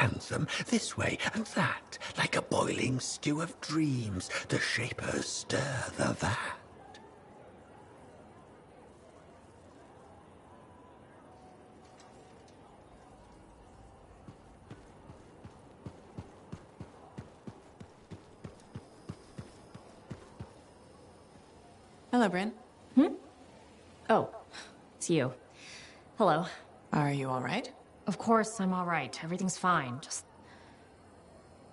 Anthem, this way and that, like a boiling stew of dreams, the shapers stir the vat. Hello, Bryn. Oh, it's you. Hello. Are you all right? Of course, I'm all right. Everything's fine. Just...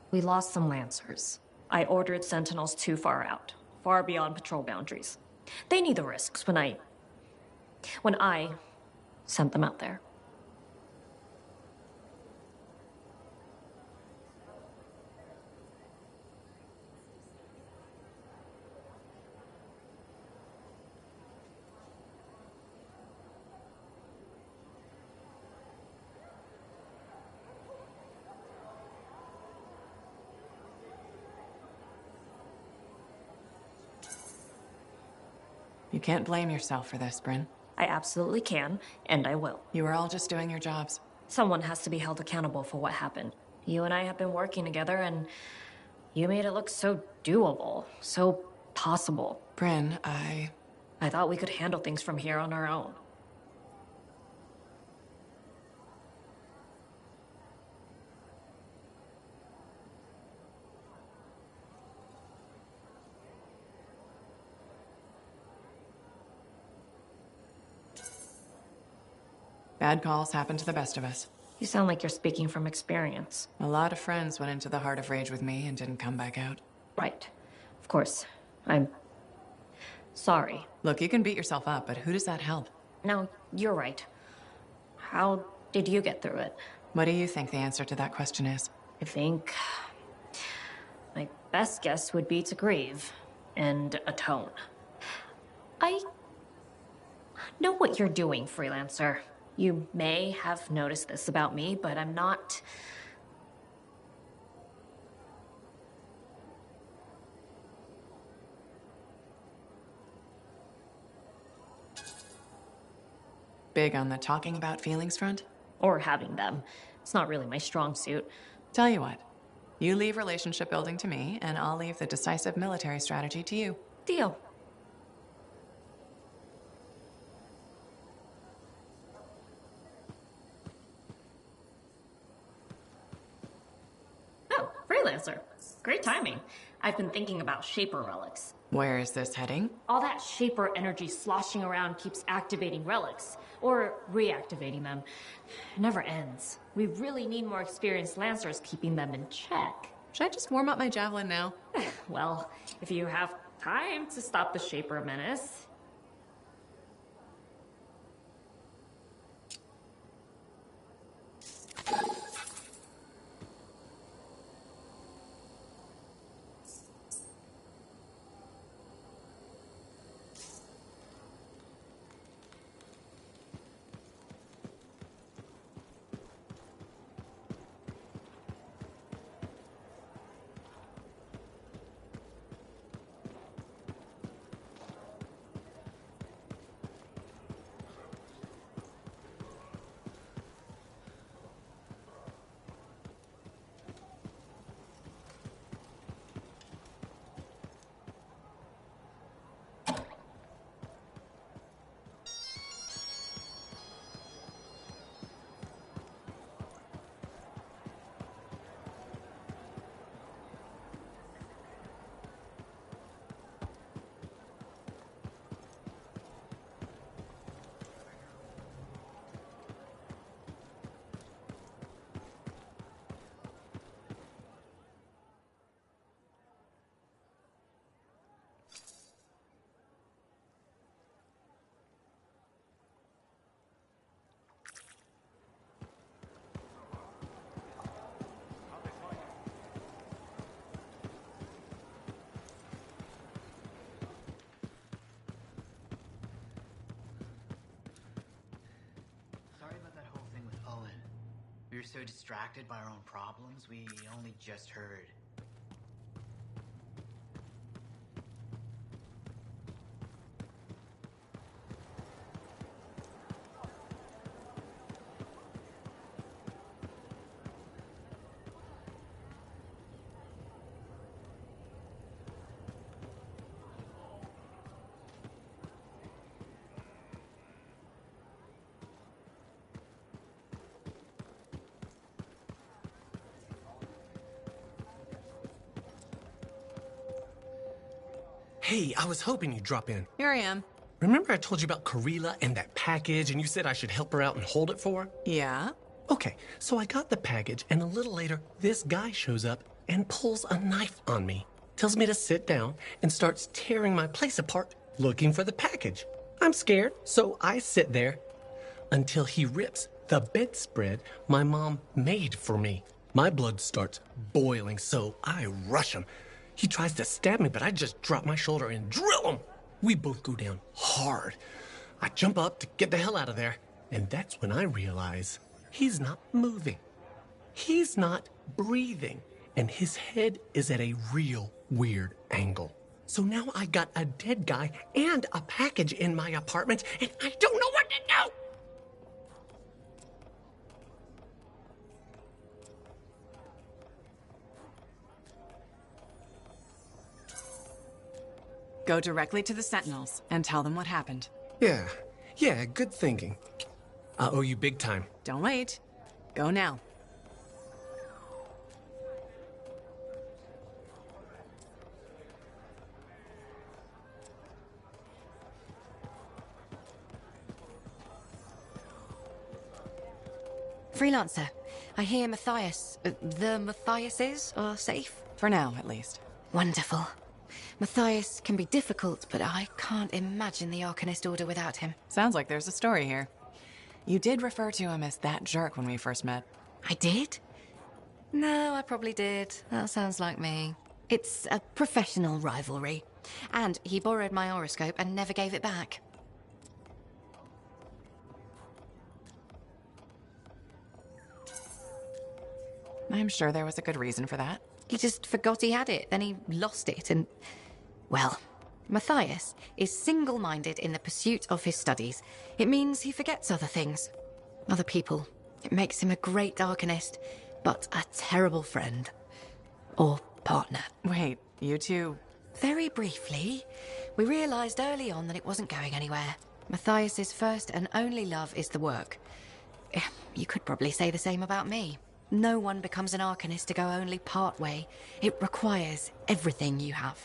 we lost some Lancers. I ordered Sentinels too far out. Far beyond patrol boundaries. They need the risks when I sent them out there. You can't blame yourself for this, Bryn. I absolutely can, and I will. You were all just doing your jobs. Someone has to be held accountable for what happened. You and I have been working together, and you made it look so doable, so possible. Bryn, I thought we could handle things from here on our own. Bad calls happen to the best of us. You sound like you're speaking from experience. A lot of friends went into the Heart of Rage with me and didn't come back out. Right. Of course. I'm sorry. Look, you can beat yourself up, but who does that help? No, you're right. How did you get through it? What do you think the answer to that question is? I think my best guess would be to grieve and atone. I know what you're doing, freelancer. You may have noticed this about me, but I'm not... Big on the talking about feelings front? Or having them. It's not really my strong suit. Tell you what, you leave relationship building to me, and I'll leave the decisive military strategy to you. Deal. Oh, freelancer. Great timing. I've been thinking about Shaper relics. Where is this heading? All that Shaper energy sloshing around keeps activating relics, or reactivating them. It never ends. We really need more experienced Lancers keeping them in check. Should I just warm up my javelin now? Well, if you have time to stop the Shaper menace. We were so distracted by our own problems, we only just heard. Hey, I was hoping you'd drop in. Here I am. Remember I told you about Karila and that package, and you said I should help her out and hold it for her? Yeah? Okay, so I got the package, and a little later, this guy shows up and pulls a knife on me. Tells me to sit down and starts tearing my place apart, looking for the package. I'm scared, so I sit there until he rips the bedspread my mom made for me. My blood starts boiling, so I rush him. He tries to stab me, but I just drop my shoulder and drill him. We both go down hard. I jump up to get the hell out of there, and that's when I realize he's not moving. He's not breathing, and his head is at a real weird angle. So now I got a dead guy and a package in my apartment, and I don't know what to do. Go directly to the Sentinels and tell them what happened. Yeah, good thinking. I owe you big time. Don't wait. Go now. Freelancer, I hear the Matthiases are safe? For now, at least. Wonderful. Matthias can be difficult, but I can't imagine the Arcanist Order without him. Sounds like there's a story here. You did refer to him as that jerk when we first met. I did? No, I probably did. That sounds like me. It's a professional rivalry. And he borrowed my horoscope and never gave it back. I'm sure there was a good reason for that. He just forgot he had it, then he lost it, and... Well, Matthias is single-minded in the pursuit of his studies. It means he forgets other things. Other people. It makes him a great Arcanist, but a terrible friend. Or partner. Wait, you two... Very briefly, we realized early on that it wasn't going anywhere. Matthias's first and only love is the work. You could probably say the same about me. No one becomes an Arcanist to go only part way. It requires everything you have.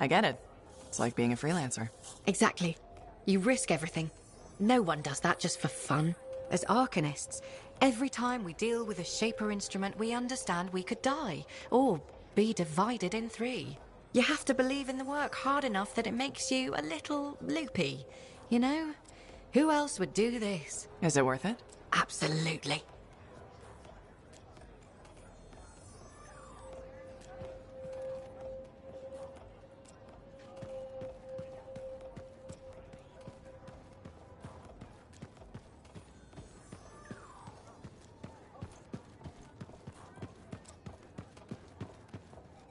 I get it. It's like being a freelancer. Exactly. You risk everything. No one does that just for fun. As Arcanists, every time we deal with a Shaper instrument, we understand we could die, or be divided in three. You have to believe in the work hard enough that it makes you a little loopy, you know? Who else would do this? Is it worth it? Absolutely.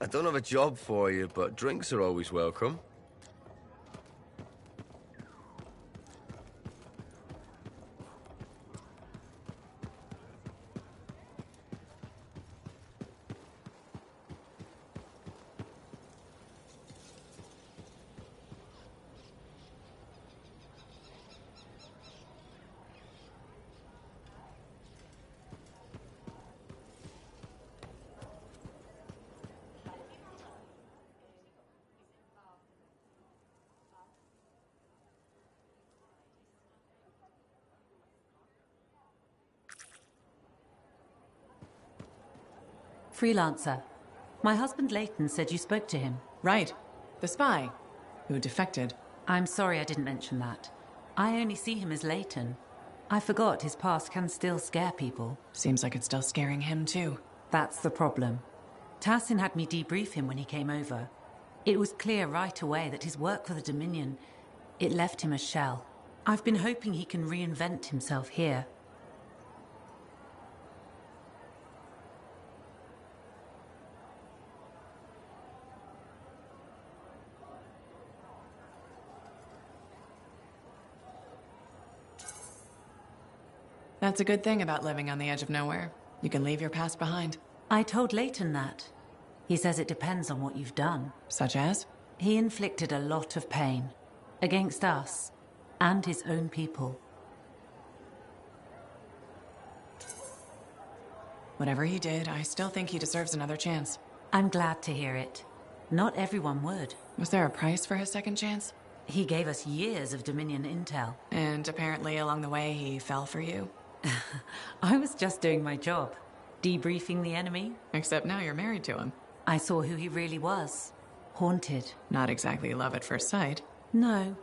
I don't have a job for you, but drinks are always welcome. Freelancer. My husband Leighton said you spoke to him. Right. The spy, who defected. I'm sorry I didn't mention that. I only see him as Leighton. I forgot his past can still scare people. Seems like it's still scaring him, too. That's the problem. Tassin had me debrief him when he came over. It was clear right away that his work for the Dominion, it left him a shell. I've been hoping he can reinvent himself here. That's a good thing about living on the edge of nowhere. You can leave your past behind. I told Leighton that. He says it depends on what you've done. Such as? He inflicted a lot of pain. Against us. And his own people. Whatever he did, I still think he deserves another chance. I'm glad to hear it. Not everyone would. Was there a price for his second chance? He gave us years of Dominion intel. And apparently along the way he fell for you. I was just doing my job. Debriefing the enemy. Except now you're married to him. I saw who he really was. Haunted. Not exactly love at first sight. No.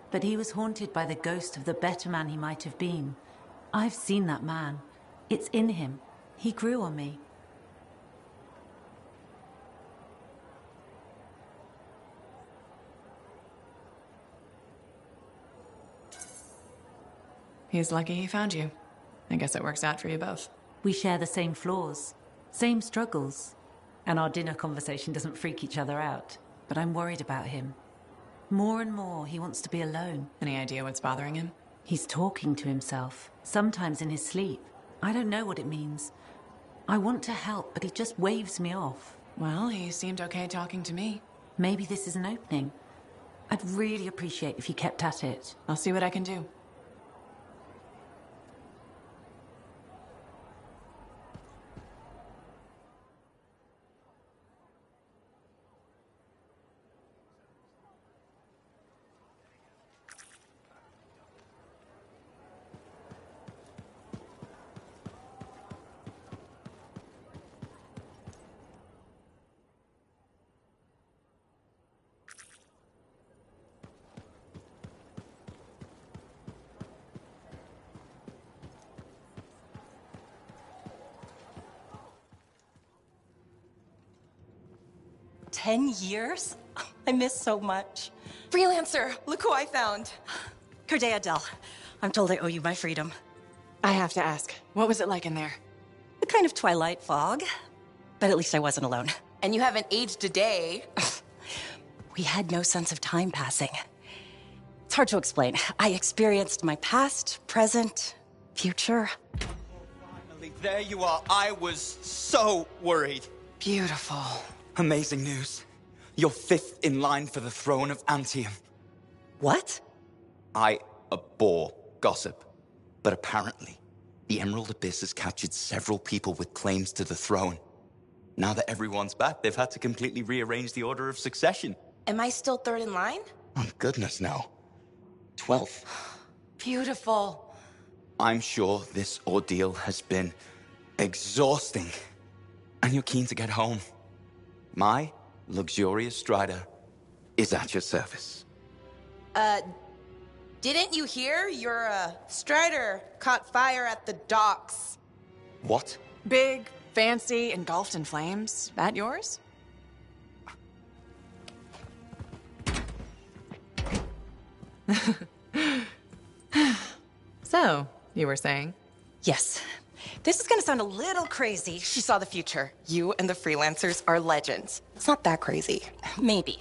But he was haunted by the ghost of the better man he might have been. I've seen that man. It's in him. He grew on me. He's lucky he found you. I guess it works out for you both. We share the same flaws, same struggles. And our dinner conversation doesn't freak each other out. But I'm worried about him. More and more, he wants to be alone. Any idea what's bothering him? He's talking to himself, sometimes in his sleep. I don't know what it means. I want to help, but he just waves me off. Well, he seemed okay talking to me. Maybe this is an opening. I'd really appreciate if you kept at it. I'll see what I can do. $10? I miss so much. Freelancer, look who I found. Corday Adele, I'm told I owe you my freedom. I have to ask, what was it like in there? A kind of twilight fog, but at least I wasn't alone. And you haven't aged a day. We had no sense of time passing. It's hard to explain. I experienced my past, present, future. Finally, there you are. I was so worried. Beautiful. Amazing news. You're 5th in line for the throne of Anthem. What? I abhor gossip. But apparently, the Emerald Abyss has captured several people with claims to the throne. Now that everyone's back, they've had to completely rearrange the order of succession. Am I still 3rd in line? Oh, goodness, no. 12th. Beautiful. I'm sure this ordeal has been exhausting. And you're keen to get home. My luxurious strider is at your service. Didn't you hear? Your, strider caught fire at the docks. What? Big, fancy, engulfed in flames. That yours? So, you were saying? Yes. This is gonna sound a little crazy. She saw the future. You and the freelancers are legends. It's not that crazy. Maybe.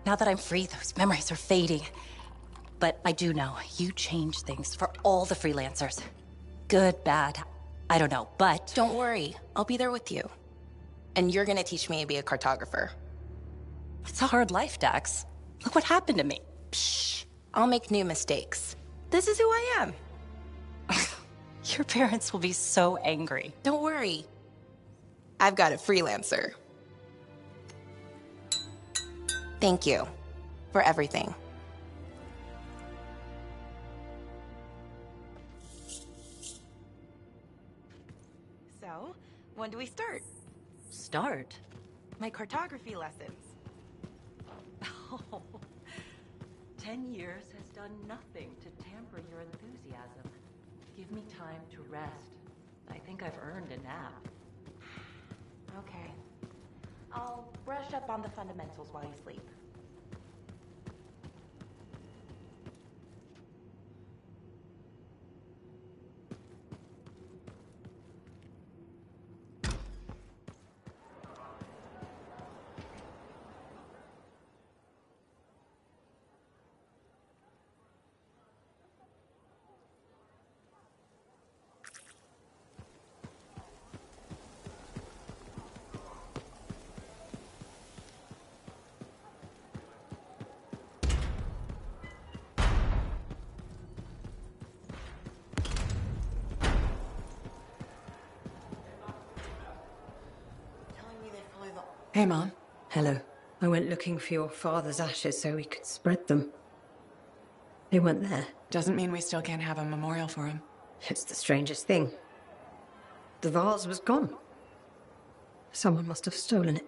Now that I'm free, those memories are fading. But I do know you changed things for all the freelancers. Good, bad, I don't know, but... Don't worry, I'll be there with you. And you're gonna teach me to be a cartographer. It's a hard life, Dax. Look what happened to me. Shh, I'll make new mistakes. This is who I am. Your parents will be so angry. Don't worry. I've got a freelancer. Thank you for everything. So, when do we start? Start? My cartography lessons. Oh, 10 years has done nothing to tamper your enthusiasm. Give me time to rest. I think I've earned a nap. Okay. I'll brush up on the fundamentals while you sleep. Hey, Mom. Hello. I went looking for your father's ashes so we could spread them. They weren't there. Doesn't mean we still can't have a memorial for him. It's the strangest thing. The vase was gone. Someone must have stolen it.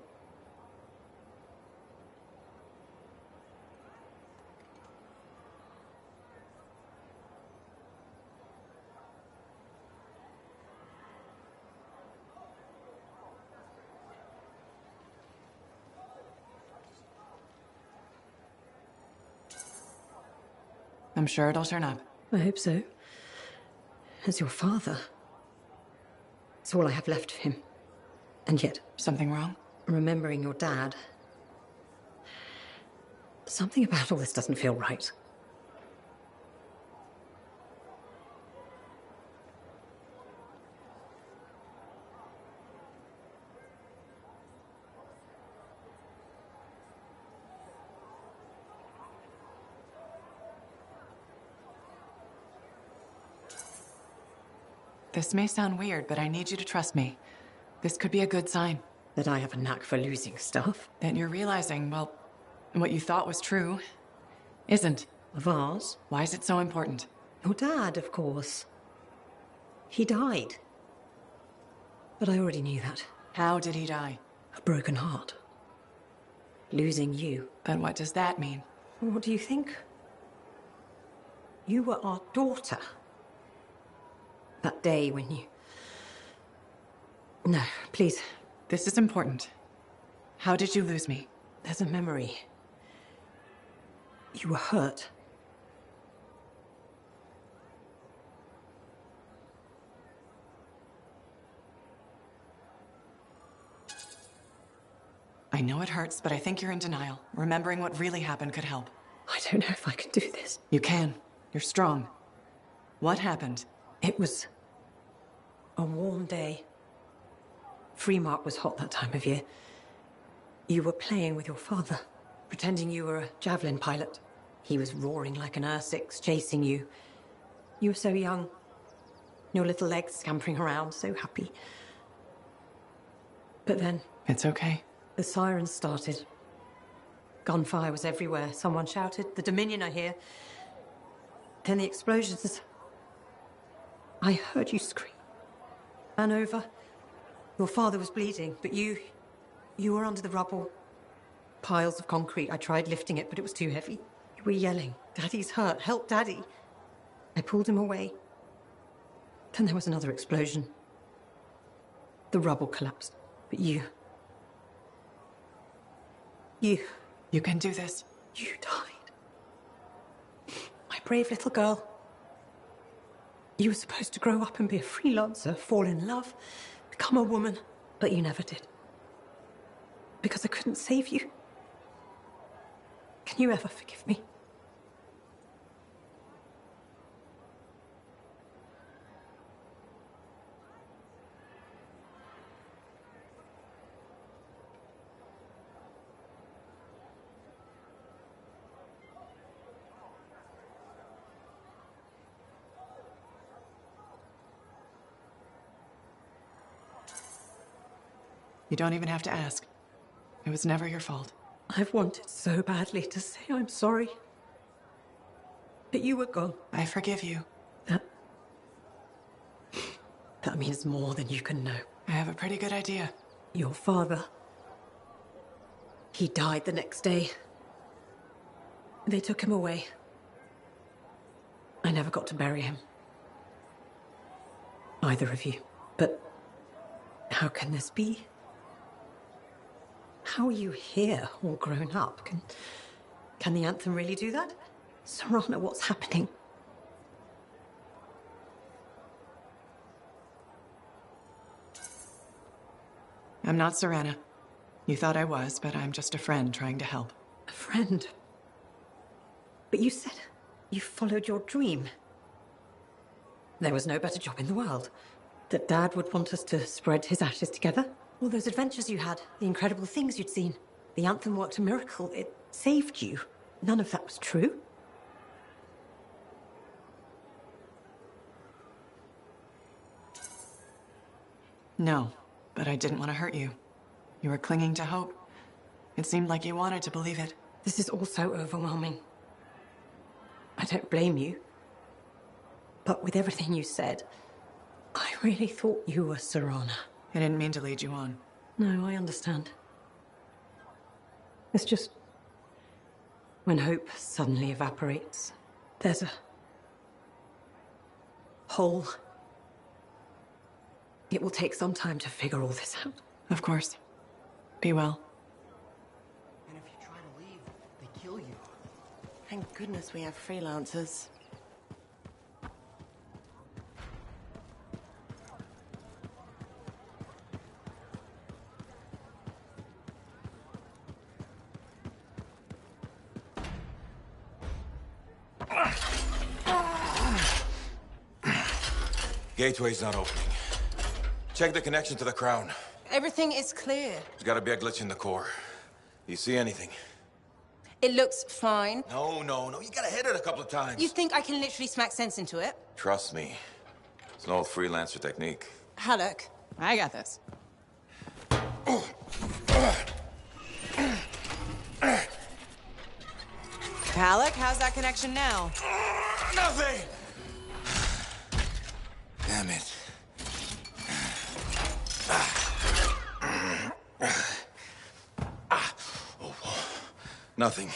I'm sure it'll turn up. I hope so. As your father. It's all I have left of him. And yet... Something wrong? Remembering your dad. Something about all this doesn't feel right. This may sound weird, but I need you to trust me. This could be a good sign. That I have a knack for losing stuff? That you're realizing, well, what you thought was true isn't. A vase? Why is it so important? Your dad, of course. He died. But I already knew that. How did he die? A broken heart. Losing you. But what does that mean? What do you think? You were our daughter. That day when you... No, please. This is important. How did you lose me? There's a memory. You were hurt. I know it hurts, but I think you're in denial. Remembering what really happened could help. I don't know if I can do this. You can. You're strong. What happened? It was a warm day. Freemark was hot that time of year. You were playing with your father, pretending you were a javelin pilot. He was roaring like an Ursix, chasing you. You were so young. Your little legs scampering around, so happy. But then... It's okay. The sirens started. Gunfire was everywhere. Someone shouted, "The Dominion are here." Then the explosions. I heard you scream. Ran over. Your father was bleeding, but you were under the rubble. Piles of concrete. I tried lifting it, but it was too heavy. You were yelling, "Daddy's hurt, help Daddy." I pulled him away. Then there was another explosion. The rubble collapsed, but you... You can do this. You died. My brave little girl. You were supposed to grow up and be a freelancer, fall in love, become a woman, but you never did. Because I couldn't save you. Can you ever forgive me? You don't even have to ask. It was never your fault. I've wanted so badly to say I'm sorry. But you were gone. I forgive you. That means more than you can know. I have a pretty good idea. Your father. He died the next day. They took him away. I never got to bury him. Either of you. But how can this be? How are you here, all grown up? Can the Anthem really do that? Serana, what's happening? I'm not Serana. You thought I was, but I'm just a friend trying to help. A friend? But you said you followed your dream. There was no better job in the world. That Dad would want us to spread his ashes together. All those adventures you had, the incredible things you'd seen. The Anthem worked a miracle. It saved you. None of that was true. No, but I didn't want to hurt you. You were clinging to hope. It seemed like you wanted to believe it. This is all so overwhelming. I don't blame you. But with everything you said, I really thought you were Serana. I didn't mean to lead you on. No, I understand. It's just... when hope suddenly evaporates, there's a... hole. It will take some time to figure all this out. Of course. Be well. And if you try to leave, they kill you. Thank goodness we have freelancers. Gateway's not opening. Check the connection to the crown. Everything is clear. There's gotta be a glitch in the core. Do you see anything? It looks fine. No. You gotta hit it a couple of times. You think I can literally smack sense into it? Trust me. It's an old freelancer technique. Halleck. I got this. Halleck, how's that connection now? Nothing! Damn it. Nothing.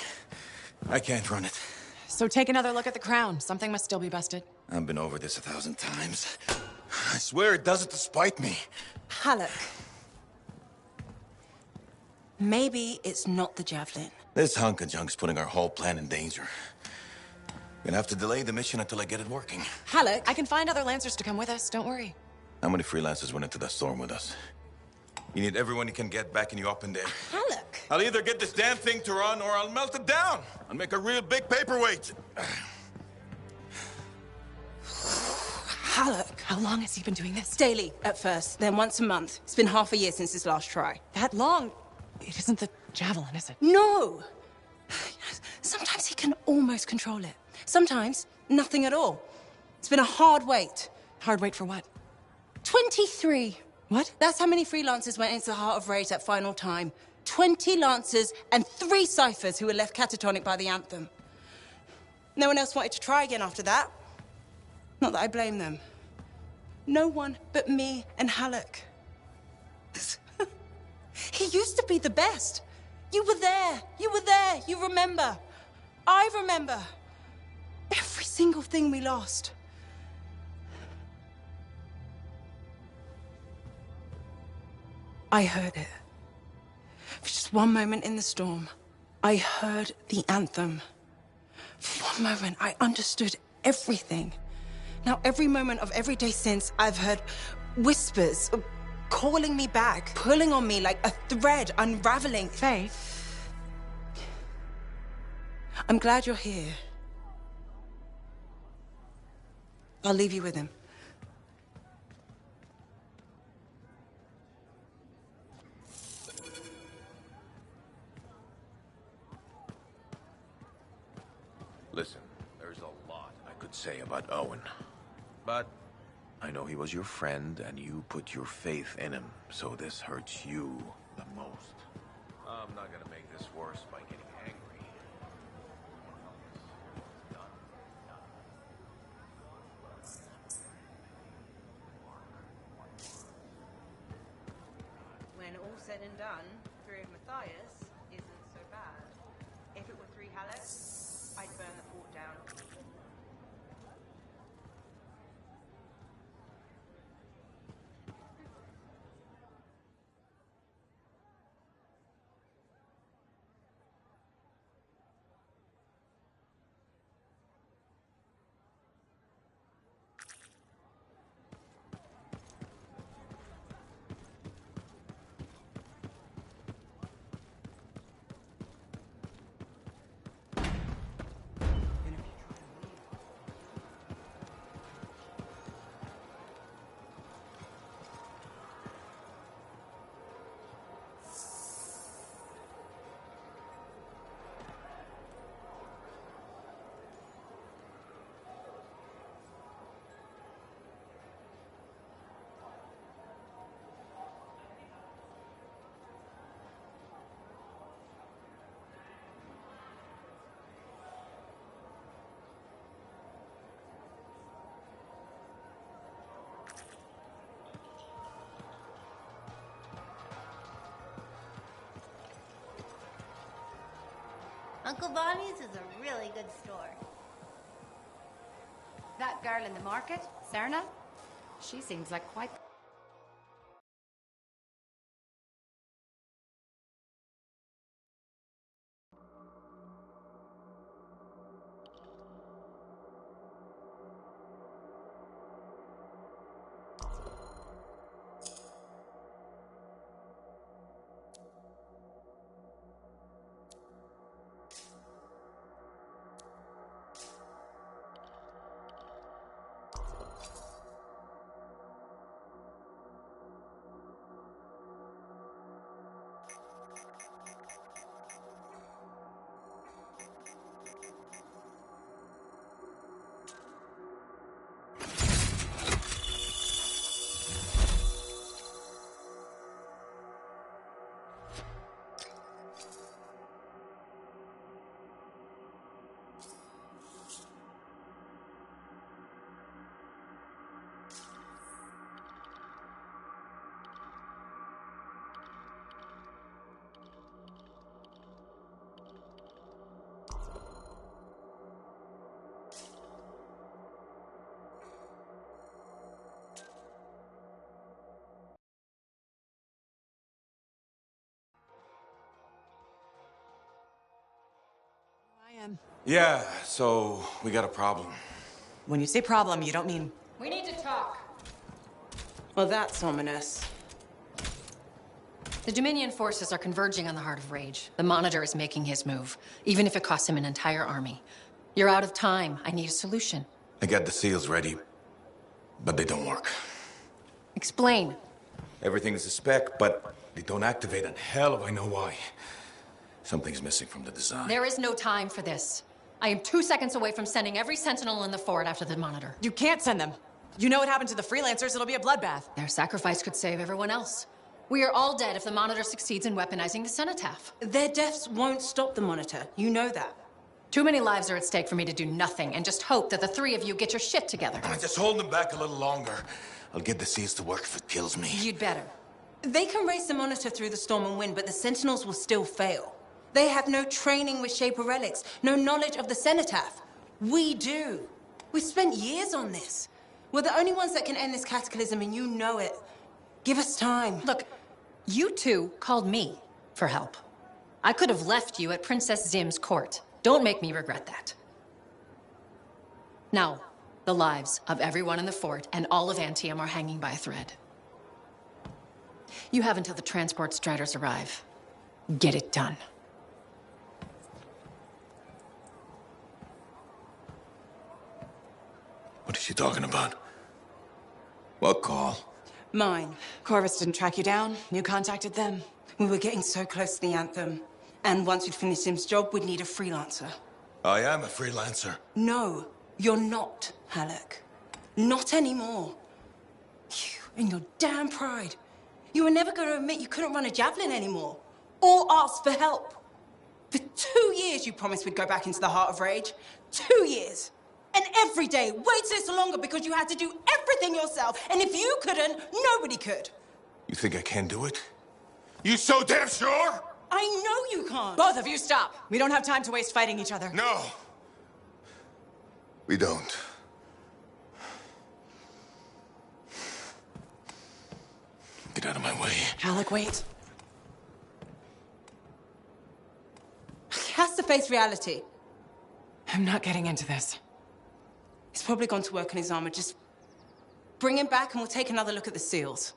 I can't run it. So take another look at the crown. Something must still be busted. I've been over this 1,000 times. I swear it does it to spite me. Halleck. Maybe it's not the javelin. This hunk of junk's putting our whole plan in danger. Gonna have to delay the mission until I get it working. Halleck, I can find other Lancers to come with us. Don't worry. How many freelancers went into that storm with us? You need everyone you can get backing you up in there. Halleck. I'll either get this damn thing to run or I'll melt it down. I'll make a real big paperweight. Halleck. How long has he been doing this? Daily, at first, then once a month. It's been half a year since his last try. That long? It isn't the javelin, is it? No! Sometimes he can almost control it. Sometimes, nothing at all. It's been a hard wait. Hard wait for what? 23. What? That's how many freelancers went into the Heart of Rage that final time. 20 Lancers and 3 Ciphers who were left catatonic by the Anthem. No one else wanted to try again after that. Not that I blame them. No one but me and Halleck. He used to be the best. You were there. You were there. You remember. I remember. Every single thing we lost. I heard it. For just one moment in the storm, I heard the anthem. For one moment, I understood everything. Now, every moment of every day since, I've heard whispers calling me back, pulling on me like a thread unraveling. Faye? I'm glad you're here. I'll leave you with him. Listen, there's a lot I could say about Owen. But I know he was your friend, and you put your faith in him, so this hurts you the most. I'm not gonna make this worse by getting angry. When all said and done, 3 of Matthias isn't so bad. If it were 3 Halleck, I'd burn the fort down. Uncle Bonnie's is a really good store. That girl in the market, Serna, she seems like quite... Yeah, so we got a problem. When you say problem, you don't mean... We need to talk. Well, that's ominous. The Dominion forces are converging on the Heart of Rage. The Monitor is making his move, even if it costs him an entire army. You're out of time. I need a solution. I got the seals ready, but they don't work. Explain. Everything is a spec, but they don't activate, and hell if I know why. Something's missing from the design. There is no time for this. I am 2 seconds away from sending every Sentinel in the fort after the Monitor. You can't send them. You know what happened to the freelancers. It'll be a bloodbath. Their sacrifice could save everyone else. We are all dead if the Monitor succeeds in weaponizing the Cenotaph. Their deaths won't stop the Monitor. You know that. Too many lives are at stake for me to do nothing and just hope that the three of you get your shit together. Just hold them back a little longer. I'll get the seals to work if it kills me. You'd better. They can race the Monitor through the storm and win, but the Sentinels will still fail. They have no training with Shaper relics, no knowledge of the Cenotaph. We do. We've spent years on this. We're the only ones that can end this cataclysm, and you know it. Give us time. Look, you two called me for help. I could have left you at Princess Zim's court. Don't make me regret that. Now, the lives of everyone in the fort and all of Anthem are hanging by a thread. You have until the transport striders arrive. Get it done. What is she talking about? What call? Mine. Corvus didn't track you down. You contacted them. We were getting so close to the Anthem. And once we'd finished Sim's job, we'd need a freelancer. I am a freelancer. No, you're not, Halleck. Not anymore. You and your damn pride. You were never going to admit you couldn't run a javelin anymore. Or ask for help. For 2 years you promised we'd go back into the Heart of Rage. 2 years. And every day, wait this longer because you had to do everything yourself. And if you couldn't, nobody could. You think I can do it? You so damn sure? I know you can't. Both of you stop. We don't have time to waste fighting each other. No. We don't. Get out of my way. Alec, wait. He has to face reality. I'm not getting into this. He's probably gone to work on his armor. Just bring him back and we'll take another look at the seals.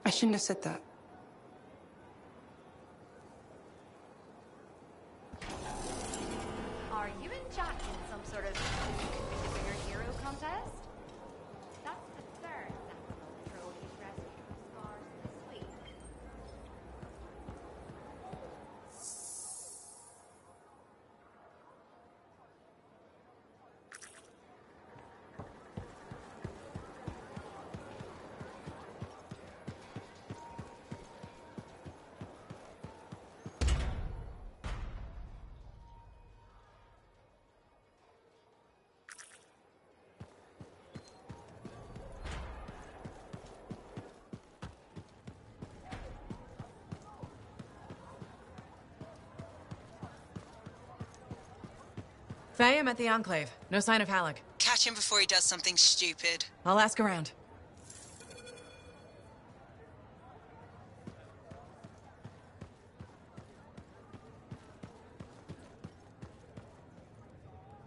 I shouldn't have said that. Are you and Jack in some sort of superhero contest? That's the third Sentinel patrol he's rescued from scars this week. Faye, I'm at the Enclave. No sign of Halleck. Catch him before he does something stupid. I'll ask around.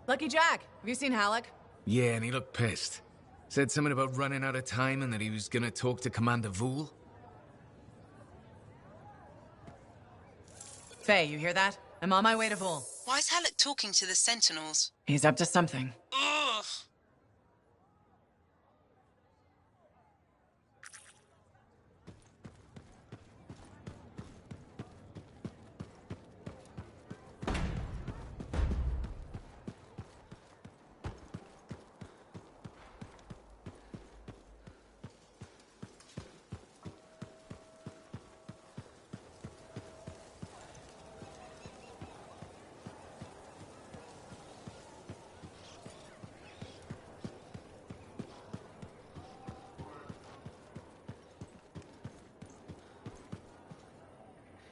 Lucky Jack, have you seen Halleck? Yeah, and he looked pissed. Said something about running out of time and that he was gonna talk to Commander Vool. Faye, you hear that? I'm on my way to Vool. Why is Halleck talking to the Sentinels? He's up to something. Ugh.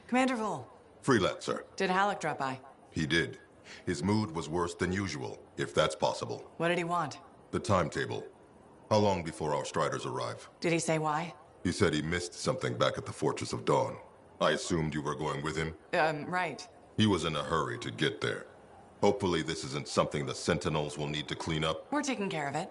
Commander Vool. Freelancer. Did Halleck drop by? He did. His mood was worse than usual, if that's possible. What did he want? The timetable. How long before our Striders arrive? Did he say why? He said he missed something back at the Fortress of Dawn. I assumed you were going with him? Right. He was in a hurry to get there. Hopefully this isn't something the Sentinels will need to clean up. We're taking care of it.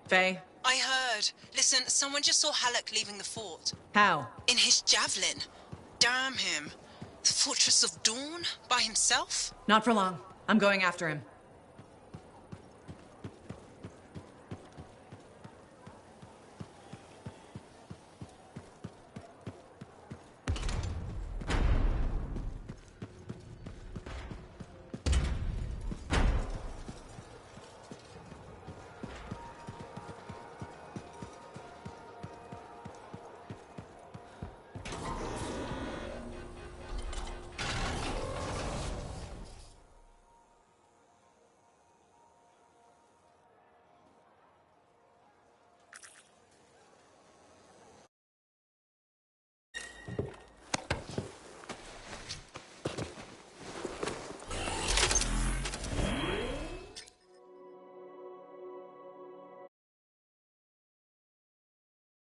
Faye? I heard. Listen, someone just saw Halleck leaving the fort. How? In his javelin. Damn him. The Fortress of Dawn? By himself? Not for long. I'm going after him.